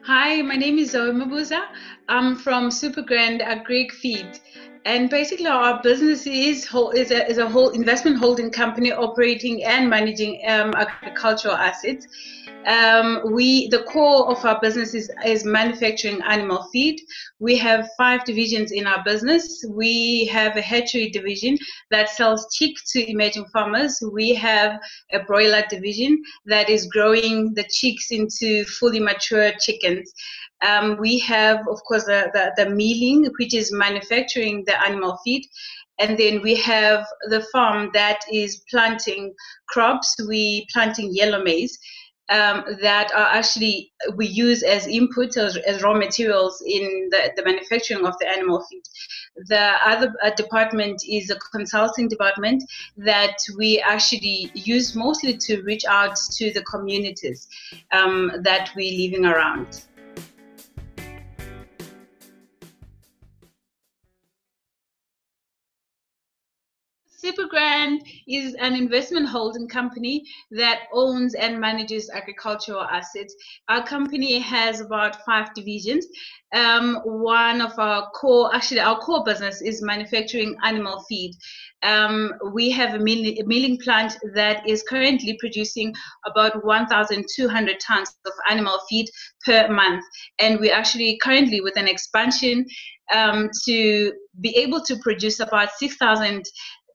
Hi, my name is Zoé Mabuza. I'm from Super Grand Agri Feed. And basically, our business is a whole investment holding company operating and managing agricultural assets. The core of our business is manufacturing animal feed. We have 5 divisions in our business. We have a hatchery division that sells chicks to emerging farmers. We have a broiler division that is growing the chicks into fully mature chickens. We have, of course, the milling, which is manufacturing the animal feed. And then we have the farm that is planting crops. We planting yellow maize that are actually we use as input as raw materials in the manufacturing of the animal feed. The other department is a consulting department that we actually use mostly to reach out to the communities that we're living around. Supergrand is an investment holding company that owns and manages agricultural assets. Our company has about 5 divisions. One of our core business is manufacturing animal feed. We have a milling plant that is currently producing about 1,200 tons of animal feed per month. And we're actually currently with an expansion to be able to produce about 6,000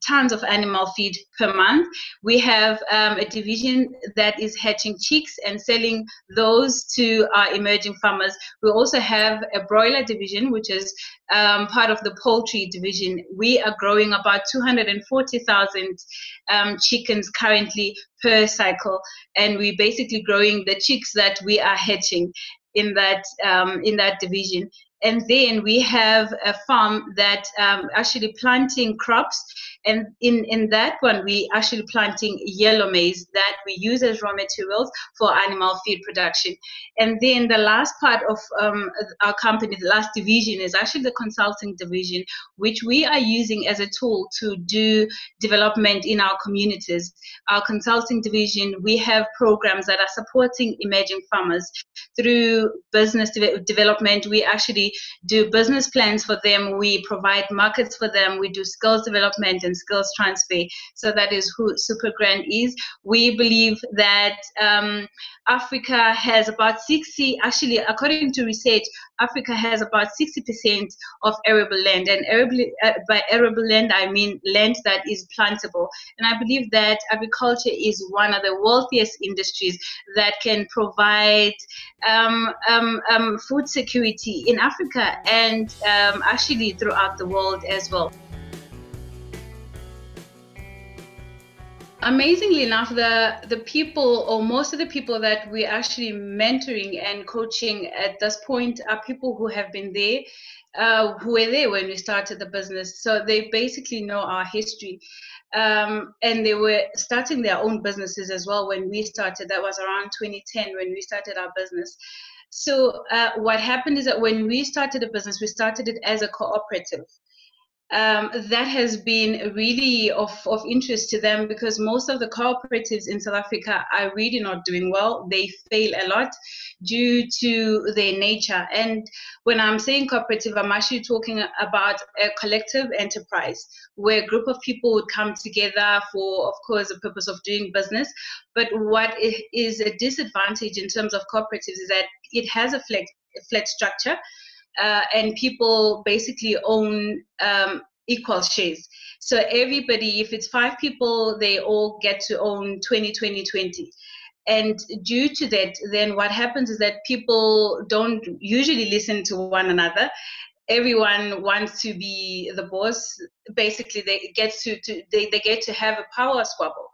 tons of animal feed per month. We have a division that is hatching chicks and selling those to our emerging farmers. We also have a broiler division, which is part of the poultry division. We are growing about 240,000 chickens currently per cycle, and we're basically growing the chicks that we are hatching in that division. And then we have a farm that actually planting crops, and in that one we actually planting yellow maize that we use as raw materials for animal feed production. And then the last part of our company, the last division, is actually the consulting division, which we are using as a tool to do development in our communities. Our consulting division, we have programs that are supporting emerging farmers through business development. We actually do business plans for them. We provide markets for them. We do skills development and skills transfer. So that is who Supergrand is. We believe that Africa has about 60, actually, according to research, Africa has about 60% of arable land. And by arable land, I mean land that is plantable. And I believe that agriculture is one of the wealthiest industries that can provide food security in Africa and actually throughout the world as well. Amazingly enough, the people, or most of the people that we're actually mentoring and coaching at this point, are people who have been there, who were there when we started the business. So they basically know our history. And they were starting their own businesses as well when we started. That was around 2010 when we started our business. So what happened is that when we started a business, we started it as a cooperative. That has been really of interest to them because most of the cooperatives in South Africa are really not doing well. They fail a lot due to their nature. And when I'm saying cooperative, I'm actually talking about a collective enterprise where a group of people would come together for, of course, the purpose of doing business. But what is a disadvantage in terms of cooperatives is that it has a flat structure. And people basically own equal shares. So everybody, if it's 5 people, they all get to own 20, 20, 20. And due to that, then what happens is that people don't usually listen to one another. Everyone wants to be the boss. Basically, they get to have a power squabble.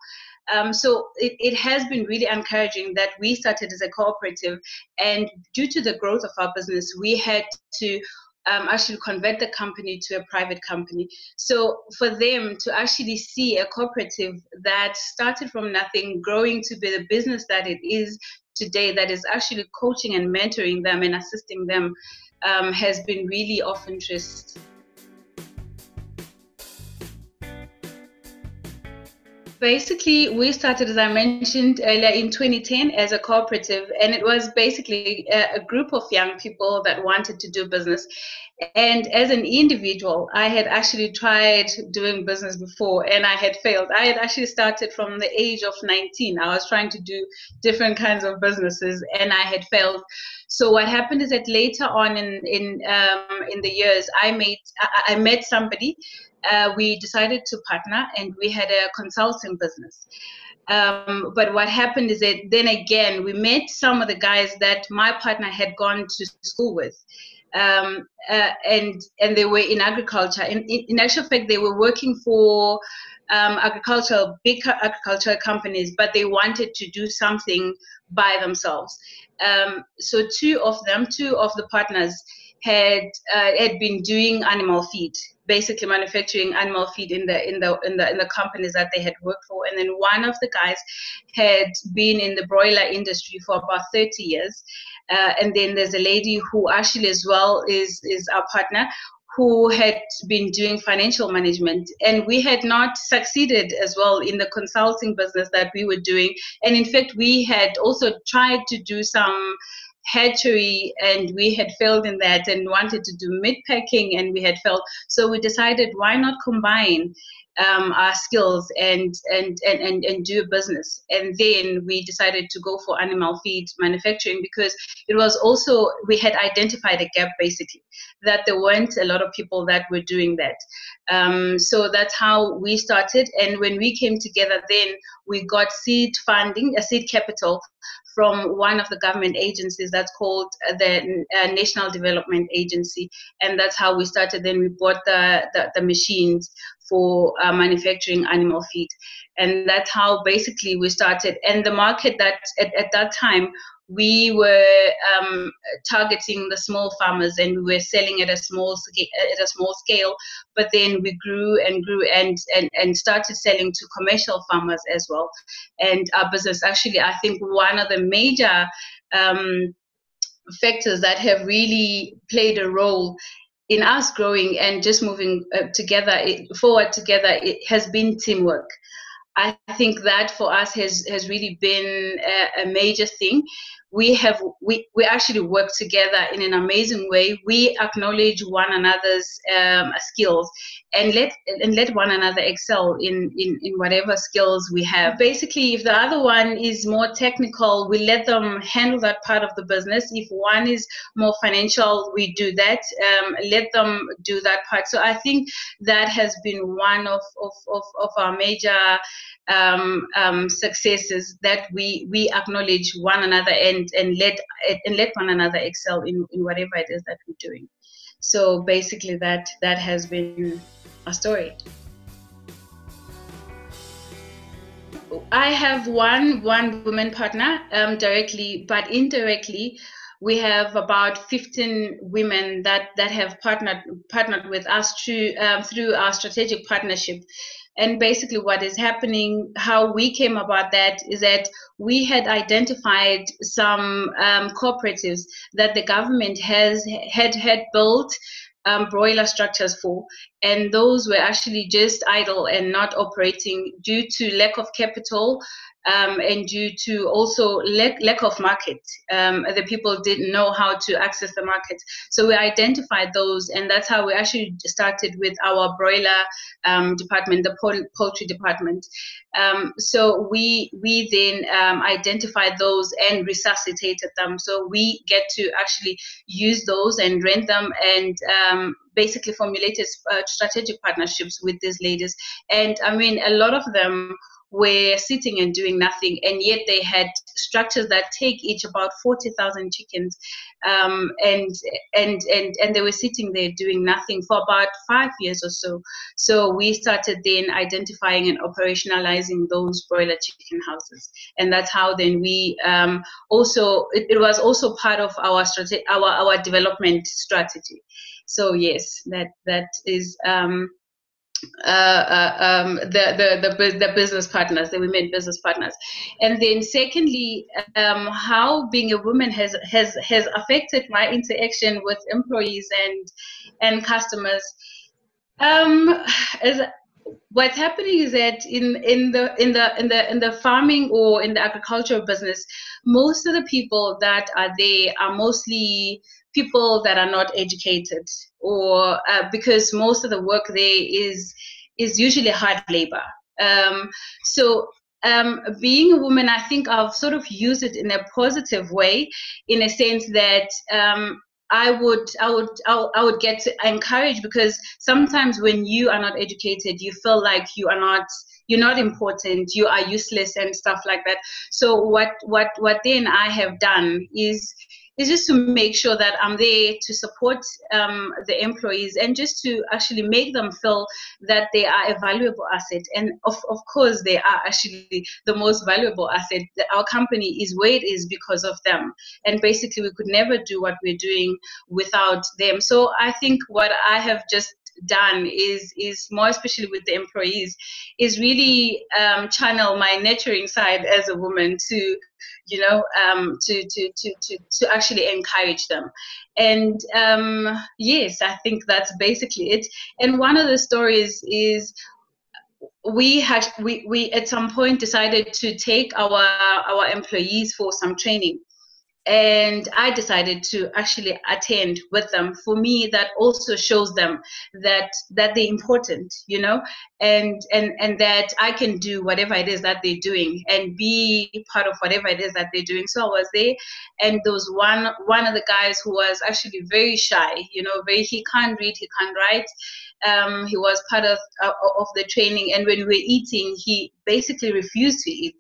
So it has been really encouraging that we started as a cooperative, and due to the growth of our business, we had to actually convert the company to a private company. So for them to actually see a cooperative that started from nothing, growing to be the business that it is today, that is actually coaching and mentoring them and assisting them, has been really of interest. Basically, we started, as I mentioned earlier, in 2010 as a cooperative, and it was basically a group of young people that wanted to do business. And as an individual, I had actually tried doing business before and I had failed. I had actually started from the age of 19. I was trying to do different kinds of businesses and I had failed. So what happened is that later on in the years, I met somebody. We decided to partner and we had a consulting business. But what happened is that then again, we met some of the guys that my partner had gone to school with. And they were in agriculture. In actual fact, they were working for big agricultural companies, but they wanted to do something by themselves. So two of the partners had been doing animal feed, basically manufacturing animal feed in the companies that they had worked for. And then one of the guys had been in the broiler industry for about 30 years. And then there's a lady who actually as well is our partner, who had been doing financial management, and we had not succeeded as well in the consulting business that we were doing. And in fact, we had also tried to do some hatchery and we had failed in that, and wanted to do meat packing and we had failed. So we decided, why not combine our skills and do a business. And then we decided to go for animal feed manufacturing, because it was also, we had identified a gap basically, that there weren't a lot of people that were doing that. So that's how we started. And when we came together, then we got seed funding, a seed capital from one of the government agencies that's called the National Development Agency. And that's how we started. Then we bought the machines for manufacturing animal feed. And that's how basically we started. And the market that at that time, we were targeting the small farmers, and we were selling at a small scale. But then we grew and started selling to commercial farmers as well. And our business, actually, I think one of the major factors that have really played a role in us growing and just moving forward together, it has been teamwork. I think that for us has really been a major thing. We actually work together in an amazing way. We acknowledge one another's skills and let one another excel in whatever skills we have. Basically, if the other one is more technical, we let them handle that part of the business. If one is more financial, we do that. Let them do that part. So I think that has been one of our major successes, that we acknowledge one another and let one another excel in whatever it is that we're doing. So basically that has been a story. I have one woman partner directly, but indirectly we have about 15 women that have partnered with us through our strategic partnership. And basically what is happening, how we came about that, is that we had identified some cooperatives that the government had built broiler structures for, and those were actually just idle and not operating due to lack of capital, and due to also lack of market. The people didn't know how to access the market. So we identified those, and that's how we actually started with our broiler department, the poultry department. So we then identified those and resuscitated them. So we get to actually use those and rent them, and basically formulated strategic partnerships with these ladies. And I mean, a lot of them were sitting and doing nothing, and yet they had structures that take each about 40,000 chickens, and they were sitting there doing nothing for about 5 years or so. So we started then identifying and operationalizing those broiler chicken houses, and that's how then we also it was also part of our our development strategy. So yes, that is the business partners, the women business partners. And then secondly, how being a woman has affected my interaction with employees and customers. As what's happening is that in the farming or in the agricultural business, most of the people that are there are mostly people that are not educated, or because most of the work there is usually hard labor. Um, so being a woman, I think I've sort of used it in a positive way, in a sense that I would get encouraged, because sometimes when you are not educated, you feel like you're not important, you are useless and stuff like that. So what then I have done is just to make sure that I'm there to support the employees, and just to actually make them feel that they are a valuable asset. And of course, they are actually the most valuable asset. Our company is where it is because of them. And basically, we could never do what we're doing without them. So I think what I have just done is more especially with the employees, is really channel my nurturing side as a woman to, to actually encourage them. And yes, I think that's basically it. And one of the stories is, we at some point decided to take our employees for some training, and I decided to actually attend with them. For me, that also shows them that they're important, and that I can do whatever it is that they're doing and be part of whatever it is that they're doing. So I was there, and there was one of the guys who was actually very shy, he can't read, he can't write. He was part of the training, and when we were eating, he basically refused to eat.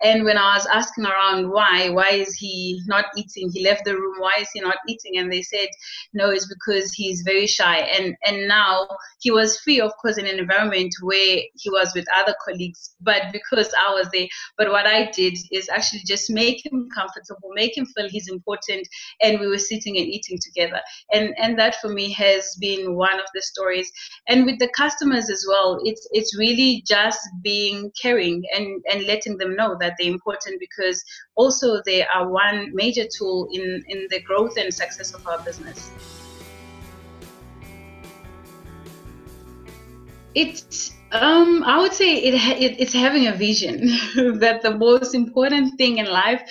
And when I was asking around why is he not eating? He left the room. Why is he not eating? And they said, no, it's because he's very shy. And now he was free, of course, in an environment where he was with other colleagues, but because I was there. But what I did is actually just make him comfortable, make him feel he's important, and we were sitting and eating together. And that for me has been one of the stories. And with the customers as well, it's really just being caring and letting them know that they're important, because also they are one major tool in the growth and success of our business. I would say it's having a vision. That the most important thing in life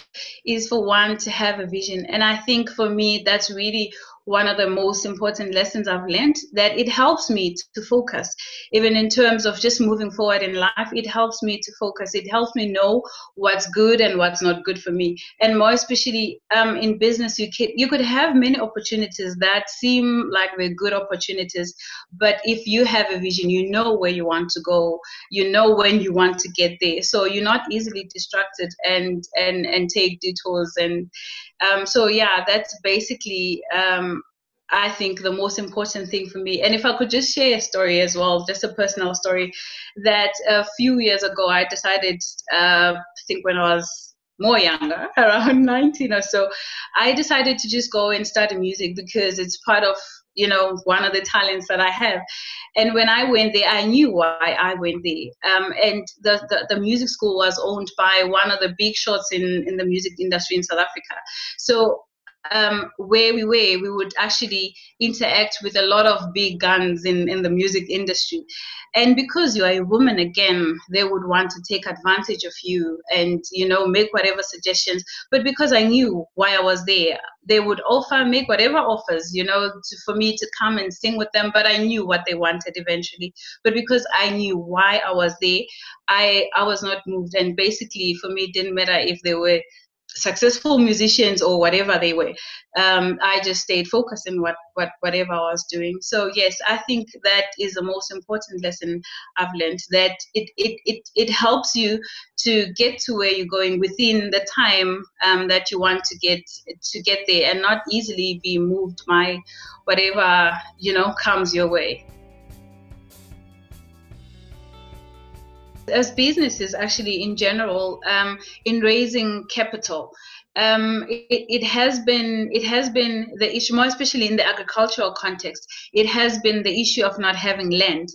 is for one to have a vision. And I think for me, that's really one of the most important lessons I've learned, that it helps me to focus. Even in terms of just moving forward in life, it helps me to focus. It helps me know what's good and what's not good for me. And more especially in business, you could have many opportunities that seem like they're good opportunities, but if you have a vision, you know where you want to go, you know when you want to get there, so you're not easily distracted and take detours. And so yeah, that's basically I think the most important thing for me. And if I could just share a story as well, just a personal story, that a few years ago I decided, I think when I was more younger, around 19 or so, I decided to just go and study music, because it's part of, one of the talents that I have. And when I went there, I knew why I went there. And the music school was owned by one of the big shots in the music industry in South Africa. So where we would actually interact with a lot of big guns in the music industry. And because you are a woman, again, they would want to take advantage of you and, make whatever suggestions. But because I knew why I was there, they would make whatever offers, for me to come and sing with them. But I knew what they wanted eventually. But because I knew why I was there, I was not moved. And basically, for me, it didn't matter if they were successful musicians or whatever they were. I just stayed focused in whatever I was doing. So yes, I think that is the most important lesson I've learned, that it helps you to get to where you're going within the time that you want to get there, and not easily be moved by whatever comes your way. As businesses, actually, in general, in raising capital, it has been the issue, more especially in the agricultural context. It has been the issue of not having land.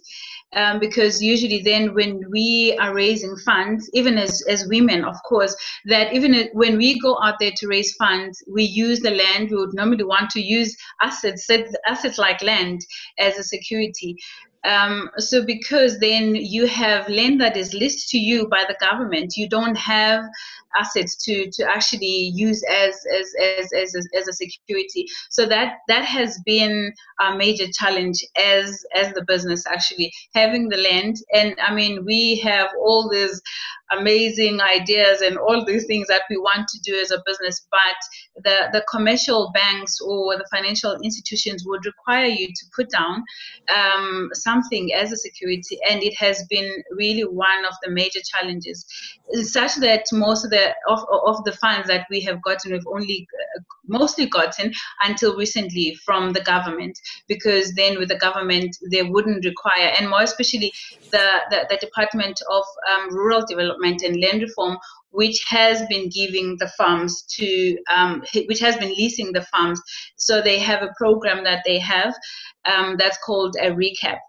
Because usually then when we are raising funds, even as women, of course, that even when we go out there to raise funds, we use the land. We would normally want to use assets like land as a security. So because then you have land that is leased to you by the government, you don't have assets to actually use as a security. So that has been a major challenge as the business, actually having the land. And I mean, we have all these amazing ideas and all these things that we want to do as a business, but the commercial banks or the financial institutions would require you to put down something as a security, and it has been really one of the major challenges, such that most of the funds that we have gotten, we've only mostly gotten until recently from the government, because then with the government they wouldn't require, and more especially the Department of Rural Development and Land Reform, which has been giving the farms to, which has been leasing the farms. So they have a program that they have that's called a recap.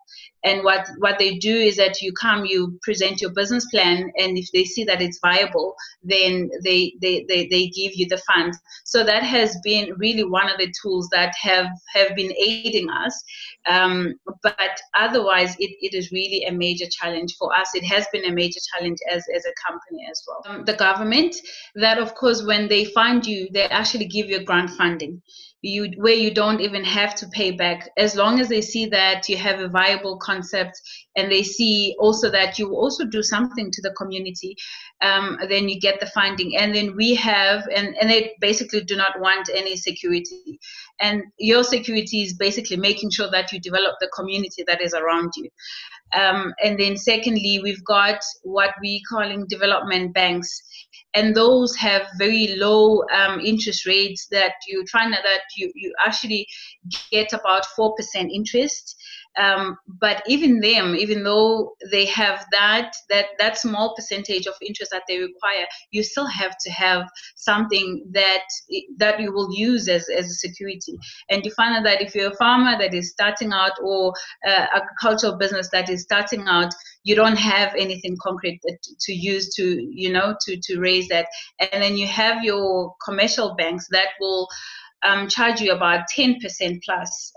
And what they do is that you come, you present your business plan, and if they see that it's viable, then they give you the funds. So that has been really one of the tools that have been aiding us. But otherwise, it is really a major challenge for us. It has been a major challenge as a company as well. The government, that of course, when they fund you, they actually give you grant funding. Where you don't even have to pay back, as long as they see that you have a viable concept, and they see also that you also do something to the community, then you get the funding. And then we have, and they basically do not want any security, and your security is basically making sure that you develop the community that is around you. And then secondly, we've got what we calling development banks, and those have very low interest rates that you find that you actually get about 4% interest. But even them, even though they have that small percentage of interest that they require, you still have to have something that you will use as a security. And you find out that if you're a farmer that is starting out, or agricultural business that is starting out, you don't have anything concrete to use to raise that. And then you have your commercial banks that will charge you about 10% plus.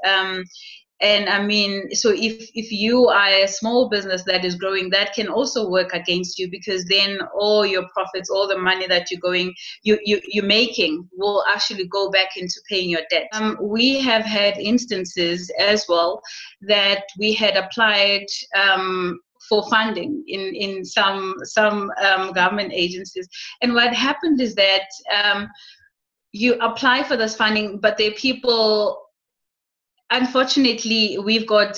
And I mean, so if you are a small business that is growing, that can also work against you, because then all your profits, all the money that you're making will actually go back into paying your debt. We have had instances as well that we had applied for funding in some government agencies, and what happened is that you apply for this funding, but there are people. Unfortunately, we've got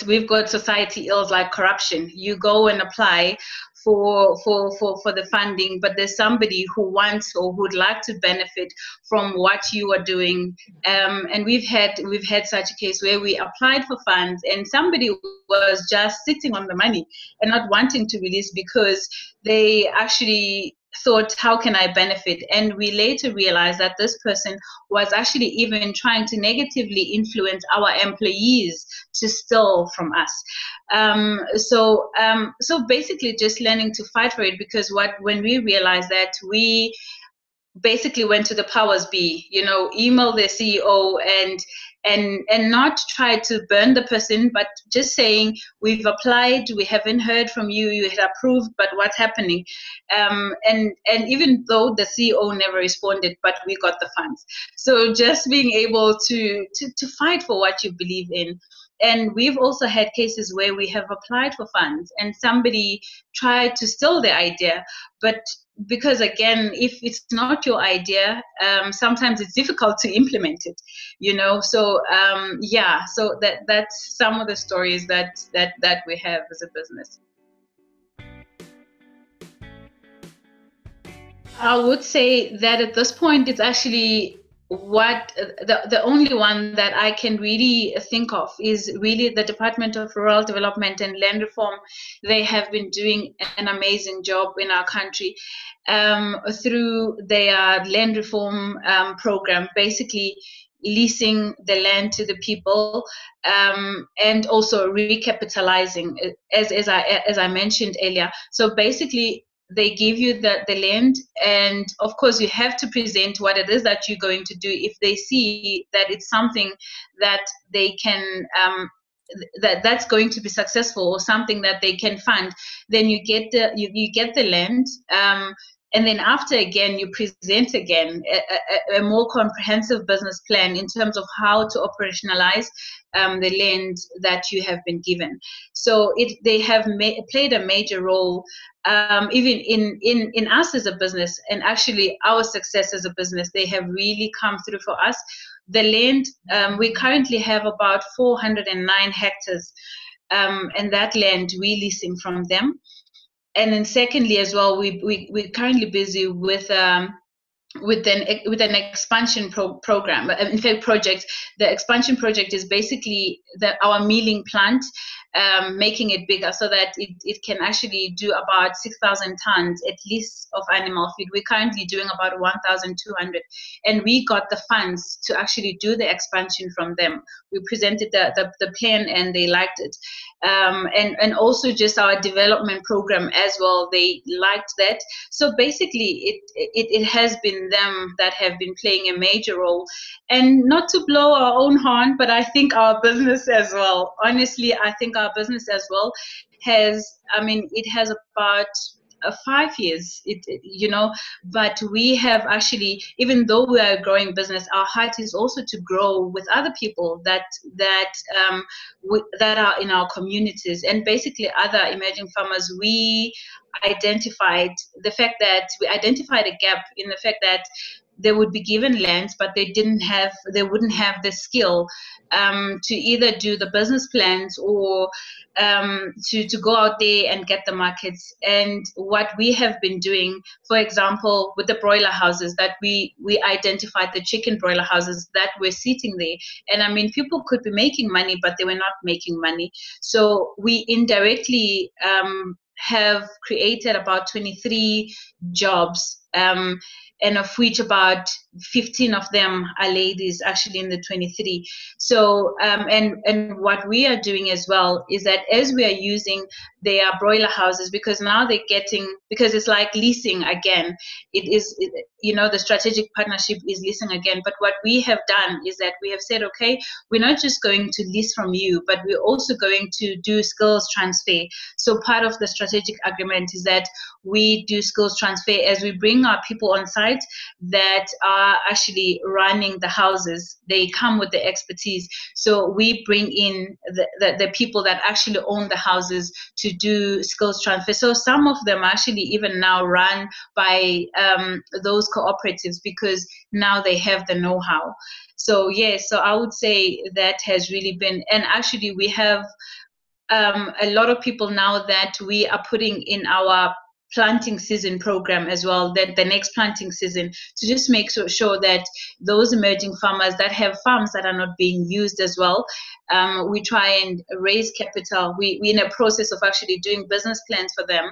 society ills like corruption. You go and apply for the funding, but there's somebody who wants or who'd like to benefit from what you are doing. And we've had such a case where we applied for funds, and somebody was just sitting on the money and not wanting to release, because they actually thought, how can I benefit? And we later realized that this person was actually even trying to negatively influence our employees to steal from us. So basically just learning to fight for it, because when we realized that, we basically went to the powers be, email the CEO and not try to burn the person, but just saying, we've applied, we haven't heard from you, you had approved, but what's happening? And even though the CEO never responded, but we got the funds. So just being able to fight for what you believe in. And we've also had cases where we have applied for funds and somebody tried to steal the idea, but because again, if it's not your idea, sometimes it's difficult to implement it, so so that's some of the stories that we have as a business. I would say that at this point, it's actually the only one that I can really think of is really the Department of Rural Development and Land Reform. They have been doing an amazing job in our country through their land reform program, basically leasing the land to the people, and also recapitalizing, as I mentioned earlier. So basically, they give you the land, and of course you have to present what it is that you're going to do. If they see that it's something that they can that's going to be successful, or something that they can fund, then you get the land, and then after, again, you present again a more comprehensive business plan in terms of how to operationalize the land that you have been given. So they have played a major role, even in us as a business, and actually our success as a business. They have really come through for us. The land, we currently have about 409 hectares, and that land we're leasing from them. And then secondly, as well, we're currently busy with an expansion program. In fact, project. The expansion project is basically our milling plant, making it bigger so that it can actually do about 6,000 tons at least of animal feed. We're currently doing about 1,200, and we got the funds to actually do the expansion from them. We presented the plan, and they liked it. And also just our development program as well, they liked that. So basically it has been them that have been playing a major role. And not to blow our own horn, but I think our business as well, honestly, I think our business as well it has about 5 years, but we have actually, even though we are a growing business, our heart is also to grow with other people that are in our communities, and basically other emerging farmers. We identified a gap in the fact that they would be given lands, but they wouldn't have the skill to either do the business plans or to go out there and get the markets. And what we have been doing, for example, with the broiler houses, that we identified the chicken broiler houses that were sitting there. And people could be making money, but they were not making money. So we indirectly have created about 23 jobs, and of which about 15 of them are ladies, actually, in the 23. So and what we are doing as well is that as we are using their broiler houses, because now because it's like leasing again. The strategic partnership is leasing again. But what we have done is that we have said, okay, we're not just going to lease from you, but we're also going to do skills transfer. So part of the strategic agreement is that we do skills transfer as we bring our people on site that are actually running the houses. They come with the expertise. So we bring in the people that actually own the houses to do skills transfer. So some of them actually even now run by those cooperatives, because now they have the know-how. So so I would say that has really been, and actually we have a lot of people now that we are putting in our planting season program as well, that the next planting season, to just make sure that those emerging farmers that have farms that are not being used as well, we try and raise capital. We're in a process of actually doing business plans for them.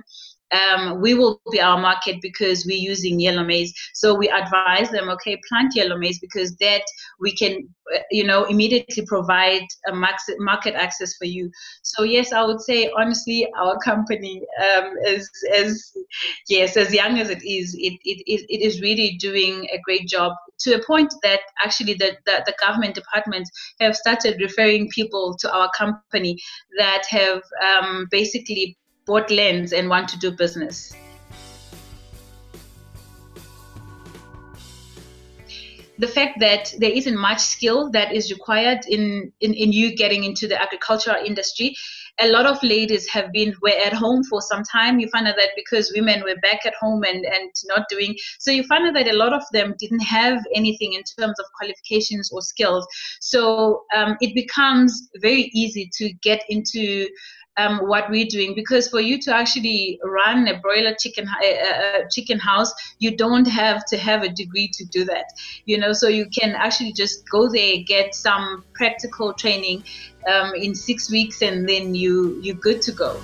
We will be our market because we're using yellow maize. So we advise them, okay, plant yellow maize, because that we can, immediately provide a market access for you. So yes, I would say honestly, our company is as young as it is, it is really doing a great job, to a point that actually the government departments have started referring people to our company that have basically bought lands and want to do business. The fact that there isn't much skill that is required in you getting into the agricultural industry. A lot of ladies were at home for some time. You find out that because women were back at home and not doing, so you find out that a lot of them didn't have anything in terms of qualifications or skills. So it becomes very easy to get into what we're doing, because for you to actually run a broiler chicken house, you don't have to have a degree to do that, so you can actually just go there, get some practical training in 6 weeks, and then you're good to go.